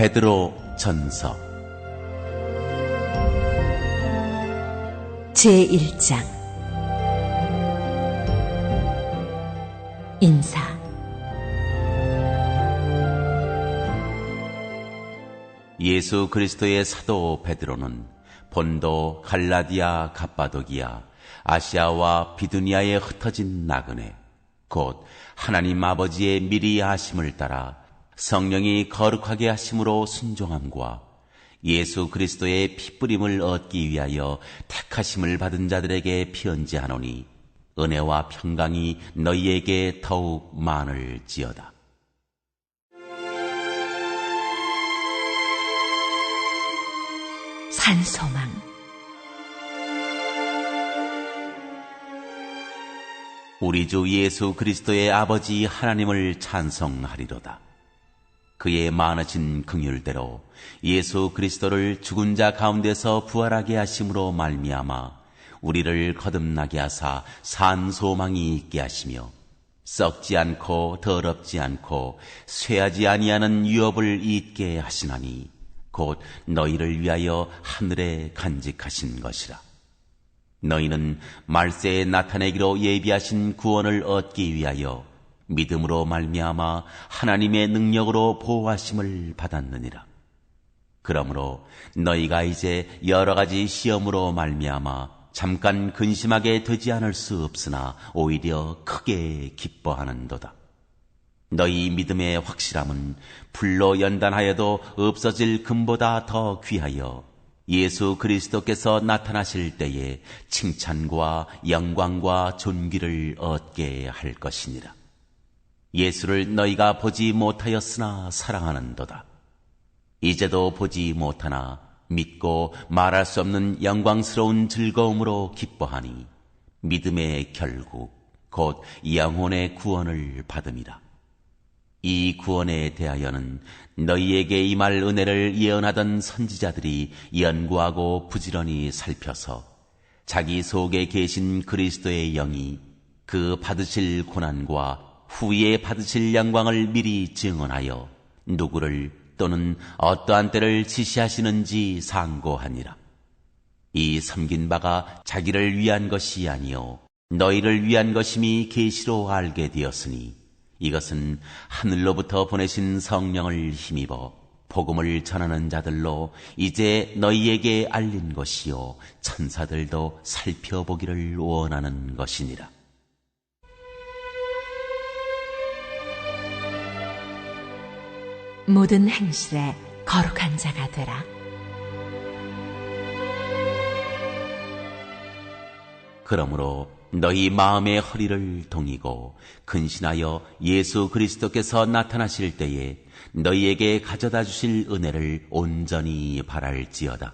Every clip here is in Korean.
베드로 전서 제1장 인사. 예수 그리스도의 사도 베드로는 본도, 갈라디아, 갑바도기아, 아시아와 비두니아에 흩어진 나그네, 곧 하나님 아버지의 미리 하심을 따라 성령이 거룩하게 하심으로 순종함과 예수 그리스도의 피뿌림을 얻기 위하여 택하심을 받은 자들에게 편지하노니 은혜와 평강이 너희에게 더욱 많을지어다. 산소망. 우리 주 예수 그리스도의 아버지 하나님을 찬송하리로다. 그의 많으신 긍휼대로 예수 그리스도를 죽은 자 가운데서 부활하게 하심으로 말미암아 우리를 거듭나게 하사 산 소망이 있게 하시며 썩지 않고 더럽지 않고 쇠하지 아니하는 유업을 잊게 하시나니 곧 너희를 위하여 하늘에 간직하신 것이라. 너희는 말세에 나타내기로 예비하신 구원을 얻기 위하여 믿음으로 말미암아 하나님의 능력으로 보호하심을 받았느니라. 그러므로 너희가 이제 여러 가지 시험으로 말미암아 잠깐 근심하게 되지 않을 수 없으나 오히려 크게 기뻐하는도다. 너희 믿음의 확실함은 불로 연단하여도 없어질 금보다 더 귀하여 예수 그리스도께서 나타나실 때에 칭찬과 영광과 존귀를 얻게 할 것이니라. 예수를 너희가 보지 못하였으나 사랑하는도다. 이제도 보지 못하나 믿고 말할 수 없는 영광스러운 즐거움으로 기뻐하니 믿음의 결국 곧 영혼의 구원을 받음이라. 이 구원에 대하여는 너희에게 임할 은혜를 예언하던 선지자들이 연구하고 부지런히 살펴서 자기 속에 계신 그리스도의 영이 그 받으실 고난과 후에 받으실 영광을 미리 증언하여 누구를 또는 어떠한 때를 지시하시는지 상고하니라. 이 섬긴 바가 자기를 위한 것이 아니요 너희를 위한 것임이 계시로 알게 되었으니 이것은 하늘로부터 보내신 성령을 힘입어 복음을 전하는 자들로 이제 너희에게 알린 것이요 천사들도 살펴보기를 원하는 것이니라. 모든 행실에 거룩한 자가 되라. 그러므로 너희 마음의 허리를 동이고 근신하여 예수 그리스도께서 나타나실 때에 너희에게 가져다 주실 은혜를 온전히 바랄지어다.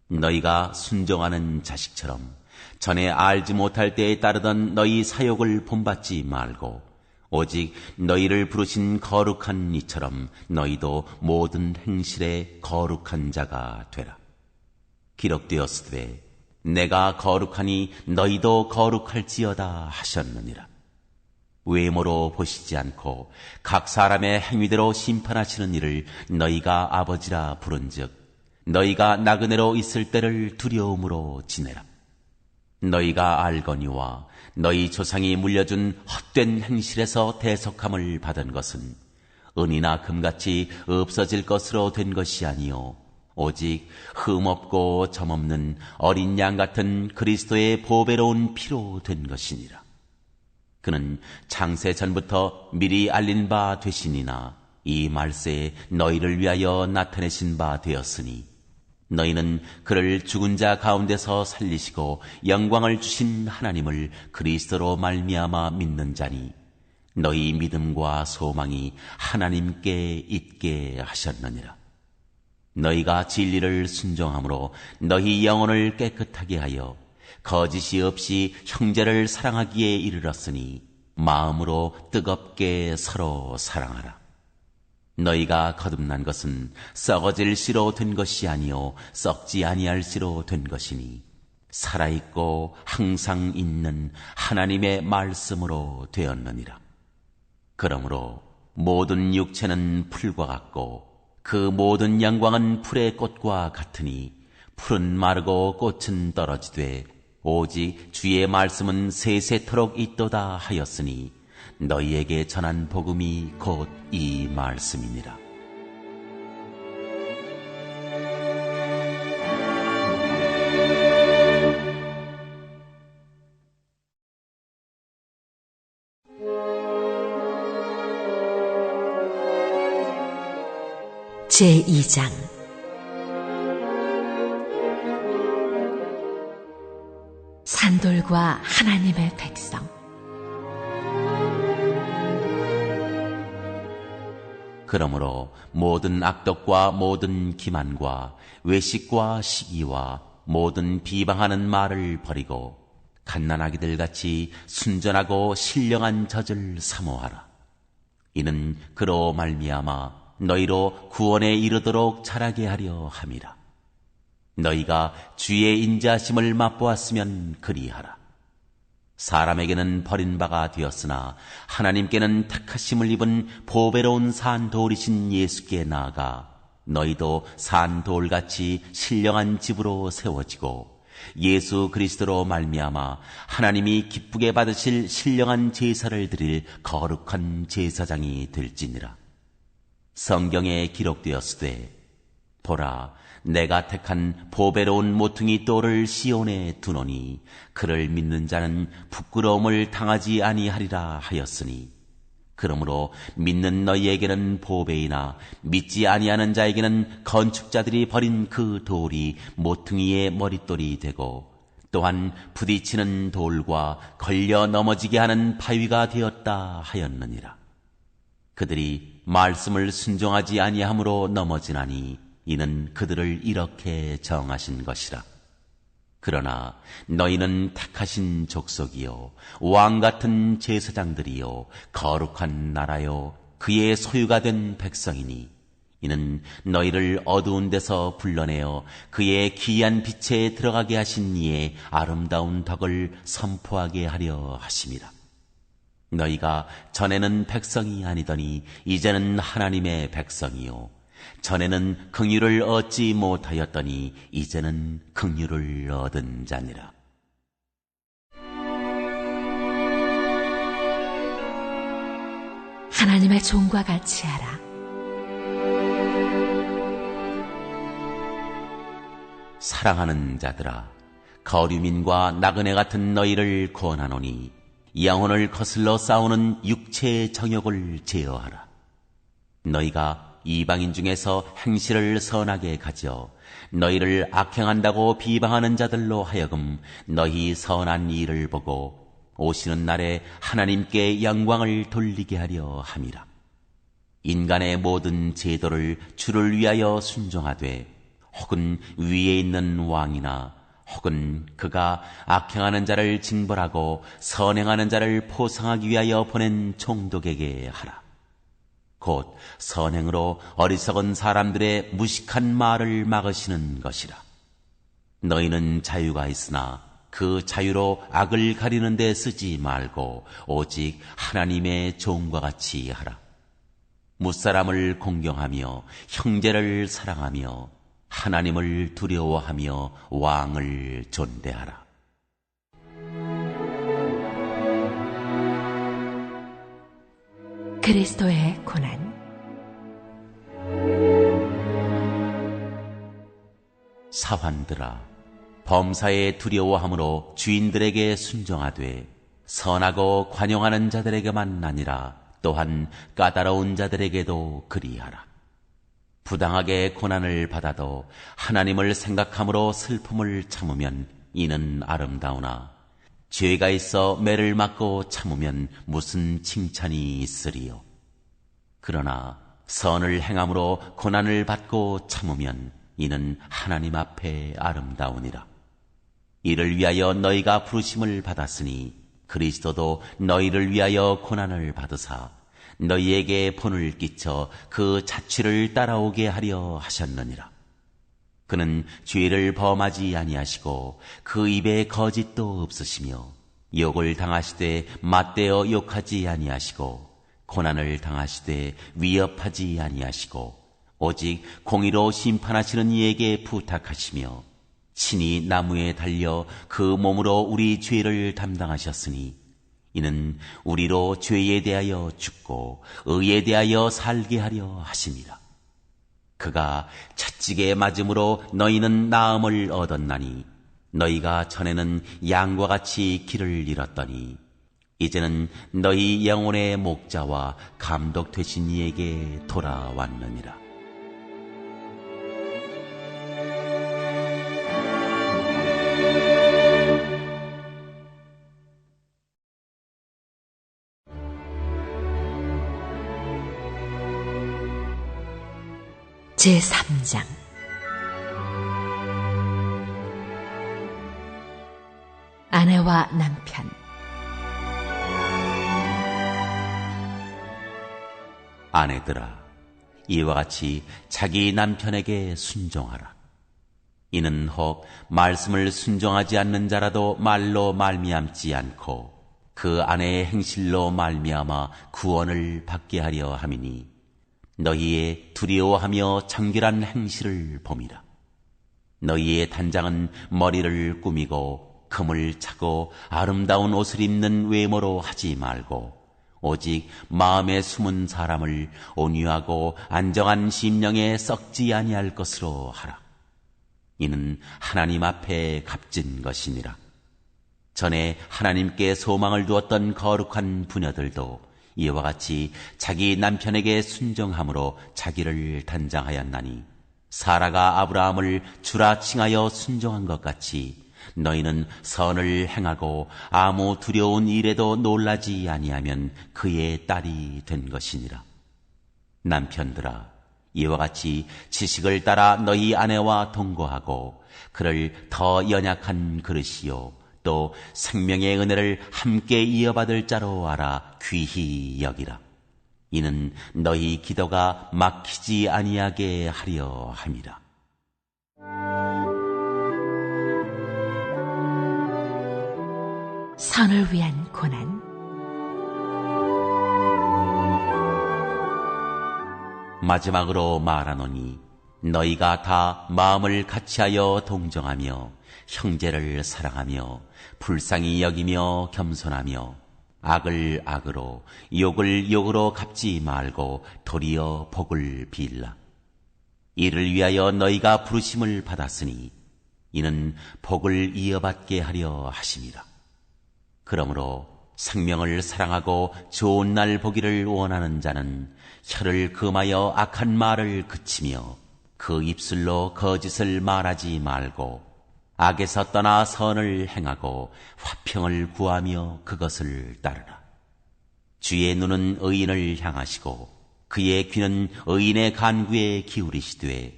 너희가 순종하는 자식처럼 전에 알지 못할 때에 따르던 너희 사욕을 본받지 말고 오직 너희를 부르신 거룩한 이처럼 너희도 모든 행실에 거룩한 자가 되라. 기록되었으되 내가 거룩하니 너희도 거룩할지어다 하셨느니라. 외모로 보시지 않고 각 사람의 행위대로 심판하시는 이를 너희가 아버지라 부른즉 너희가 나그네로 있을 때를 두려움으로 지내라. 너희가 알거니와 너희 조상이 물려준 헛된 행실에서 대속함을 받은 것은 은이나 금같이 없어질 것으로 된 것이 아니요 오직 흠없고 점없는 어린 양 같은 그리스도의 보배로운 피로 된 것이니라. 그는 창세 전부터 미리 알린 바 되시니나 이 말세에 너희를 위하여 나타내신 바 되었으니 너희는 그를 죽은 자 가운데서 살리시고 영광을 주신 하나님을 그리스도로 말미암아 믿는 자니 너희 믿음과 소망이 하나님께 있게 하셨느니라. 너희가 진리를 순종함으로 너희 영혼을 깨끗하게 하여 거짓이 없이 형제를 사랑하기에 이르렀으니 마음으로 뜨겁게 서로 사랑하라. 너희가 거듭난 것은 썩어질 씨로 된 것이 아니요 썩지 아니할 씨로 된 것이니 살아있고 항상 있는 하나님의 말씀으로 되었느니라. 그러므로 모든 육체는 풀과 같고 그 모든 영광은 풀의 꽃과 같으니 풀은 마르고 꽃은 떨어지되 오직 주의 말씀은 세세토록 있도다 하였으니 너희에게 전한 복음이 곧 이 말씀이니라. 제2장 산돌과 하나님의 백성. 그러므로 모든 악독과 모든 기만과 외식과 시기와 모든 비방하는 말을 버리고 갓난아기들 같이 순전하고 신령한 젖을 사모하라. 이는 그로 말미암아 너희로 구원에 이르도록 자라게 하려 함이라. 너희가 주의 인자하심을 맛보았으면 그리하라. 사람에게는 버림바가 되었으나 하나님께는 택하심을 입은 보배로운 산돌이신 예수께 나아가 너희도 산돌같이 신령한 집으로 세워지고 예수 그리스도로 말미암아 하나님이 기쁘게 받으실 신령한 제사를 드릴 거룩한 제사장이 될지니라. 성경에 기록되었으되 보라, 내가 택한 보배로운 모퉁이 돌을 시온에 두노니 그를 믿는 자는 부끄러움을 당하지 아니하리라 하였으니, 그러므로 믿는 너희에게는 보배이나 믿지 아니하는 자에게는 건축자들이 버린 그 돌이 모퉁이의 머릿돌이 되고 또한 부딪히는 돌과 걸려 넘어지게 하는 바위가 되었다 하였느니라. 그들이 말씀을 순종하지 아니함으로 넘어지나니 이는 그들을 이렇게 정하신 것이라. 그러나 너희는 택하신 족속이요 왕같은 제사장들이요 거룩한 나라요 그의 소유가 된 백성이니 이는 너희를 어두운 데서 불러내어 그의 기이한 빛에 들어가게 하신 이의 아름다운 덕을 선포하게 하려 하심이라. 너희가 전에는 백성이 아니더니 이제는 하나님의 백성이요 전에는 긍휼을 얻지 못하였더니 이제는 긍휼을 얻은 자니라. 하나님의 종과 같이 하라. 사랑하는 자들아, 거류민과 나그네 같은 너희를 권하노니 영혼을 거슬러 싸우는 육체의 정욕을 제어하라. 너희가 이방인 중에서 행실을 선하게 가져 너희를 악행한다고 비방하는 자들로 하여금 너희 선한 일을 보고 오시는 날에 하나님께 영광을 돌리게 하려 함이라. 인간의 모든 제도를 주를 위하여 순종하되 혹은 위에 있는 왕이나 혹은 그가 악행하는 자를 징벌하고 선행하는 자를 포상하기 위하여 보낸 총독에게 하라. 곧 선행으로 어리석은 사람들의 무식한 말을 막으시는 것이라. 너희는 자유가 있으나 그 자유로 악을 가리는 데 쓰지 말고 오직 하나님의 종과 같이 하라. 무사람을 공경하며 형제를 사랑하며 하나님을 두려워하며 왕을 존대하라. 그리스도의 고난. 사환들아, 범사에 두려워함으로 주인들에게 순종하되 선하고 관용하는 자들에게만 아니라 또한 까다로운 자들에게도 그리하라. 부당하게 고난을 받아도 하나님을 생각함으로 슬픔을 참으면 이는 아름다우나 죄가 있어 매를 맞고 참으면 무슨 칭찬이 있으리요. 그러나 선을 행함으로 고난을 받고 참으면 이는 하나님 앞에 아름다우니라. 이를 위하여 너희가 부르심을 받았으니 그리스도도 너희를 위하여 고난을 받으사 너희에게 본을 끼쳐 그 자취를 따라오게 하려 하셨느니라. 그는 죄를 범하지 아니하시고 그 입에 거짓도 없으시며 욕을 당하시되 맞대어 욕하지 아니하시고 고난을 당하시되 위협하지 아니하시고 오직 공의로 심판하시는 이에게 부탁하시며 친히 나무에 달려 그 몸으로 우리 죄를 담당하셨으니 이는 우리로 죄에 대하여 죽고 의에 대하여 살게 하려 하심이라. 그가 채찍에 맞음으로 너희는 나음을 얻었나니 너희가 전에는 양과 같이 길을 잃었더니 이제는 너희 영혼의 목자와 감독 되신 이에게 돌아왔느니라. 제3장 아내와 남편. 아내들아, 이와 같이 자기 남편에게 순종하라. 이는 혹 말씀을 순종하지 않는 자라도 말로 말미암지 않고 그 아내의 행실로 말미암아 구원을 받게 하려 함이니 너희의 두려워하며 정결한 행실을 봄이라. 너희의 단장은 머리를 꾸미고 금을 차고 아름다운 옷을 입는 외모로 하지 말고 오직 마음에 숨은 사람을 온유하고 안정한 심령에 썩지 아니할 것으로 하라. 이는 하나님 앞에 값진 것이니라. 전에 하나님께 소망을 두었던 거룩한 부녀들도 이와 같이 자기 남편에게 순종함으로 자기를 단장하였나니 사라가 아브라함을 주라 칭하여 순종한 것 같이 너희는 선을 행하고 아무 두려운 일에도 놀라지 아니하면 그의 딸이 된 것이니라. 남편들아, 이와 같이 지식을 따라 너희 아내와 동거하고 그를 더 연약한 그릇이요 또 생명의 은혜를 함께 이어받을 자로 알아 귀히 여기라. 이는 너희 기도가 막히지 아니하게 하려 함이라. 선을 위한 고난. 마지막으로 말하노니 너희가 다 마음을 같이하여 동정하며 형제를 사랑하며 불쌍히 여기며 겸손하며 악을 악으로 욕을 욕으로 갚지 말고 도리어 복을 빌라. 이를 위하여 너희가 부르심을 받았으니 이는 복을 이어받게 하려 하심이라. 그러므로 생명을 사랑하고 좋은 날 보기를 원하는 자는 혀를 금하여 악한 말을 그치며 그 입술로 거짓을 말하지 말고 악에서 떠나 선을 행하고 화평을 구하며 그것을 따르라. 주의 눈은 의인을 향하시고 그의 귀는 의인의 간구에 기울이시되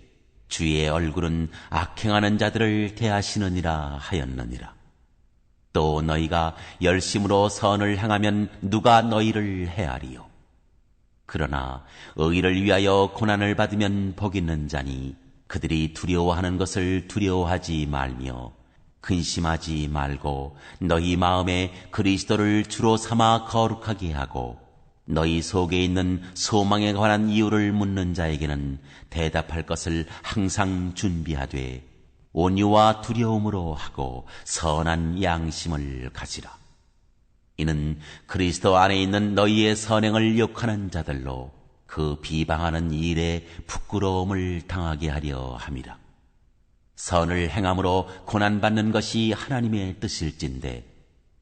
주의 얼굴은 악행하는 자들을 대하시느니라 하였느니라. 또 너희가 열심으로 선을 행하면 누가 너희를 해하리요. 그러나 의를 위하여 고난을 받으면 복 있는 자니 그들이 두려워하는 것을 두려워하지 말며 근심하지 말고 너희 마음에 그리스도를 주로 삼아 거룩하게 하고 너희 속에 있는 소망에 관한 이유를 묻는 자에게는 대답할 것을 항상 준비하되 온유와 두려움으로 하고 선한 양심을 가지라. 이는 그리스도 안에 있는 너희의 선행을 욕하는 자들로 그 비방하는 일에 부끄러움을 당하게 하려 함이라. 선을 행함으로 고난받는 것이 하나님의 뜻일진데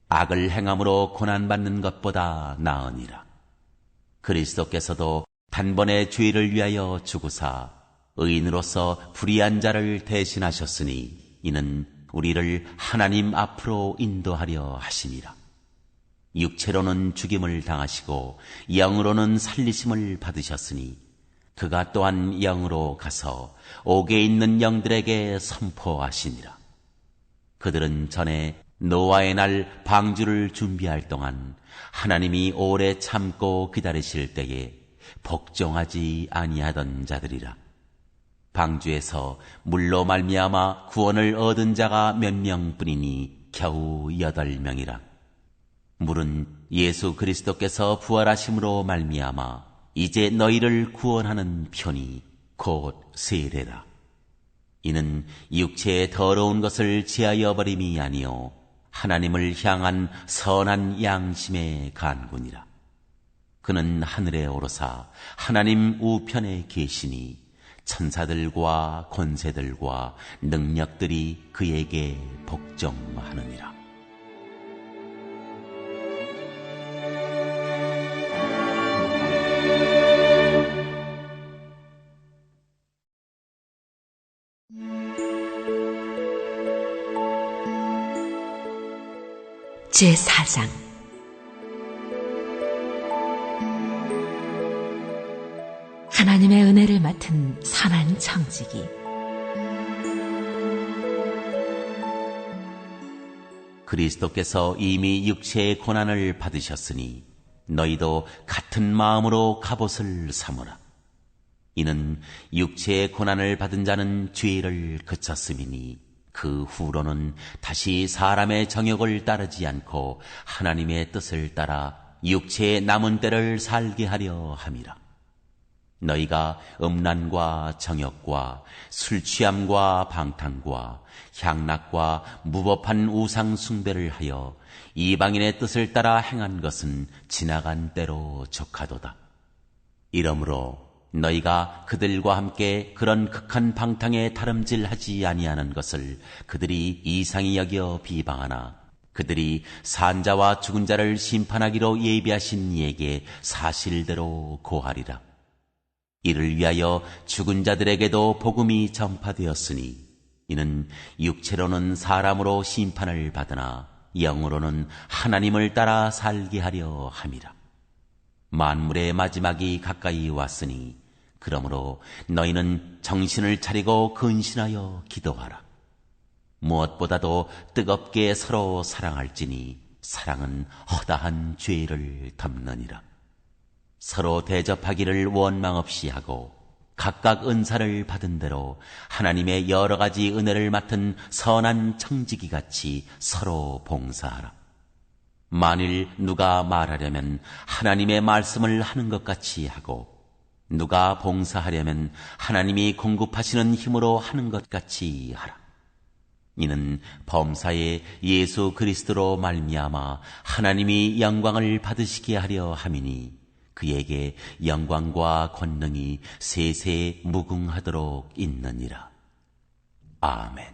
악을 행함으로 고난받는 것보다 나으니라. 그리스도께서도 단번에 죄를 위하여 죽으사 의인으로서 불의한 자를 대신하셨으니 이는 우리를 하나님 앞으로 인도하려 하심이라. 육체로는 죽임을 당하시고 영으로는 살리심을 받으셨으니 그가 또한 영으로 가서 옥에 있는 영들에게 선포하시니라. 그들은 전에 노아의 날 방주를 준비할 동안 하나님이 오래 참고 기다리실 때에 복종하지 아니하던 자들이라. 방주에서 물로 말미암아 구원을 얻은 자가 몇 명뿐이니 겨우 8명이라. 물은 예수 그리스도께서 부활하심으로 말미암아 이제 너희를 구원하는 편이 곧 세례라. 이는 육체의 더러운 것을 제하여 버림이 아니요 하나님을 향한 선한 양심의 간군이라. 그는 하늘에 오르사 하나님 우편에 계시니 천사들과 권세들과 능력들이 그에게 복종하느니라. 제4장. 하나님의 은혜를 맡은 선한 청지기. 그리스도께서 이미 육체의 고난을 받으셨으니 너희도 같은 마음으로 갑옷을 삼으라. 이는 육체의 고난을 받은 자는 죄를 그쳤음이니 그 후로는 다시 사람의 정욕을 따르지 않고 하나님의 뜻을 따라 육체의 남은 때를 살게 하려 함이라. 너희가 음란과 정욕과 술 취함과 방탕과 향락과 무법한 우상 숭배를 하여 이방인의 뜻을 따라 행한 것은 지나간 때로 족하도다. 이러므로 너희가 그들과 함께 그런 극한 방탕에 다름질하지 아니하는 것을 그들이 이상히 여겨 비방하나 그들이 산자와 죽은 자를 심판하기로 예비하신 이에게 사실대로 고하리라. 이를 위하여 죽은 자들에게도 복음이 전파되었으니 이는 육체로는 사람으로 심판을 받으나 영으로는 하나님을 따라 살게 하려 함이라. 만물의 마지막이 가까이 왔으니 그러므로 너희는 정신을 차리고 근신하여 기도하라. 무엇보다도 뜨겁게 서로 사랑할지니 사랑은 허다한 죄를 덮느니라. 서로 대접하기를 원망 없이 하고 각각 은사를 받은 대로 하나님의 여러 가지 은혜를 맡은 선한 청지기같이 서로 봉사하라. 만일 누가 말하려면 하나님의 말씀을 하는 것 같이 하고 누가 봉사하려면 하나님이 공급하시는 힘으로 하는 것 같이 하라. 이는 범사에 예수 그리스도로 말미암아 하나님이 영광을 받으시게 하려 함이니 그에게 영광과 권능이 세세 무궁하도록 있느니라. 아멘.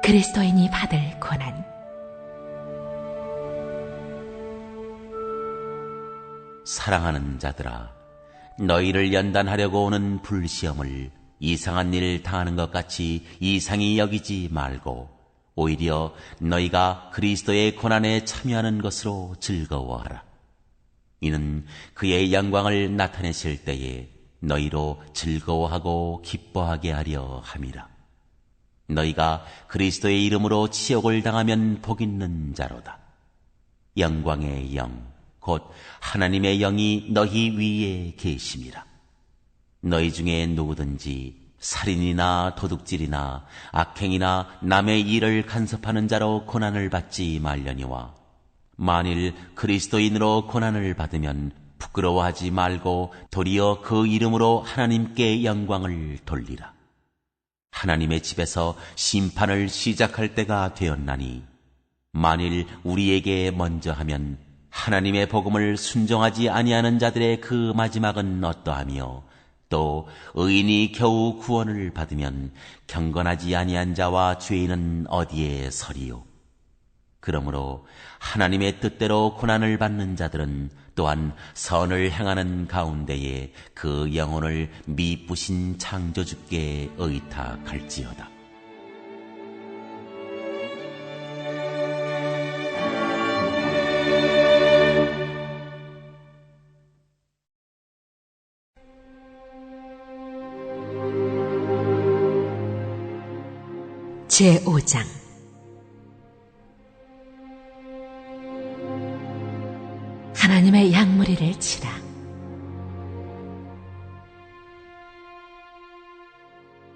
그리스도인이 받을 고난. 사랑하는 자들아, 너희를 연단하려고 오는 불시험을 이상한 일을 당하는 것 같이 이상히 여기지 말고 오히려 너희가 그리스도의 고난에 참여하는 것으로 즐거워하라. 이는 그의 영광을 나타내실 때에 너희로 즐거워하고 기뻐하게 하려 함이라. 너희가 그리스도의 이름으로 치욕을 당하면 복 있는 자로다. 영광의 영, 곧 하나님의 영이 너희 위에 계심이라. 너희 중에 누구든지 살인이나 도둑질이나 악행이나 남의 일을 간섭하는 자로 고난을 받지 말려니와 만일 그리스도인으로 고난을 받으면 부끄러워하지 말고 도리어 그 이름으로 하나님께 영광을 돌리라. 하나님의 집에서 심판을 시작할 때가 되었나니 만일 우리에게 먼저 하면 하나님의 복음을 순종하지 아니하는 자들의 그 마지막은 어떠하며 또 의인이 겨우 구원을 받으면 경건하지 아니한 자와 죄인은 어디에 서리요. 그러므로 하나님의 뜻대로 고난을 받는 자들은 또한 선을 행하는 가운데에 그 영혼을 미쁘신 창조주께 의탁할지어다. 제5장. 하나님의 양무리를 치라.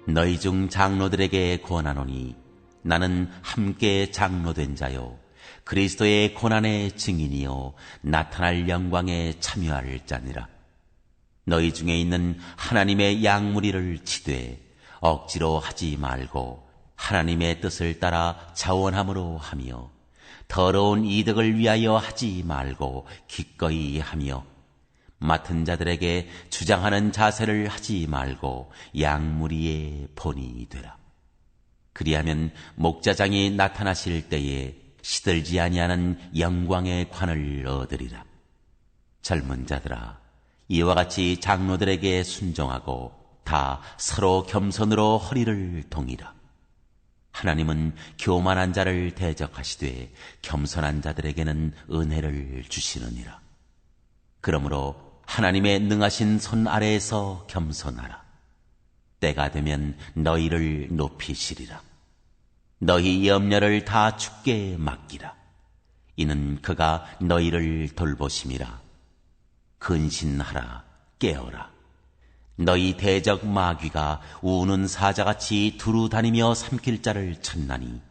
너희 중 장로들에게 권하노니 나는 함께 장로된 자요 그리스도의 고난의 증인이요 나타날 영광에 참여할 자니라. 너희 중에 있는 하나님의 양무리를 치되 억지로 하지 말고 하나님의 뜻을 따라 자원함으로 하며 더러운 이득을 위하여 하지 말고 기꺼이 하며 맡은 자들에게 주장하는 자세를 하지 말고 양무리의 본이 되라. 그리하면 목자장이 나타나실 때에 시들지 아니하는 영광의 관을 얻으리라. 젊은 자들아, 이와 같이 장로들에게 순종하고 다 서로 겸손으로 허리를 동이라. 하나님은 교만한 자를 대적하시되 겸손한 자들에게는 은혜를 주시느니라. 그러므로 하나님의 능하신 손 아래에서 겸손하라. 때가 되면 너희를 높이시리라. 너희 염려를 다 주께 맡기라. 이는 그가 너희를 돌보심이라. 근신하라, 깨어라. 너희 대적 마귀가 우는 사자같이 두루 다니며 삼킬 자를 찾나니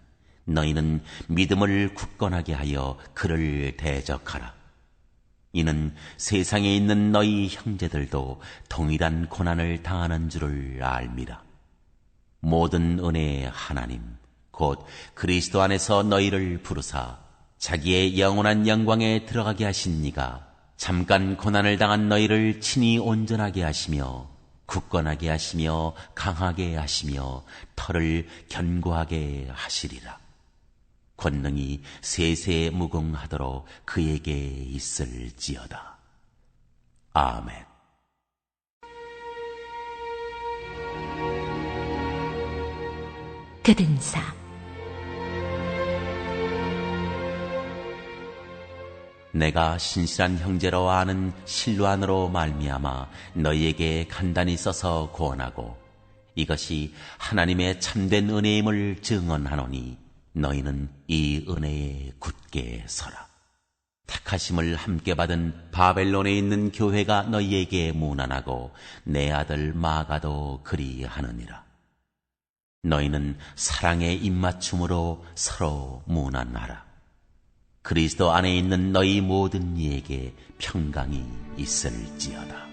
너희는 믿음을 굳건하게 하여 그를 대적하라. 이는 세상에 있는 너희 형제들도 동일한 고난을 당하는 줄을 알미라. 모든 은혜의 하나님 곧 그리스도 안에서 너희를 부르사 자기의 영원한 영광에 들어가게 하신 이가 잠깐 고난을 당한 너희를 친히 온전하게 하시며 굳건하게 하시며 강하게 하시며 털을 견고하게 하시리라. 권능이 세세 무궁하도록 그에게 있을지어다. 아멘. 그든사 내가 신실한 형제로 아는 실로안으로 말미암아 너희에게 간단히 써서 구원하고 이것이 하나님의 참된 은혜임을 증언하노니 너희는 이 은혜에 굳게 서라. 택하심을 함께 받은 바벨론에 있는 교회가 너희에게 문안하고 내 아들 마가도 그리하느니라. 너희는 사랑의 입맞춤으로 서로 문안하라. 그리스도 안에 있는 너희 모든 이에게 평강이 있을지어다.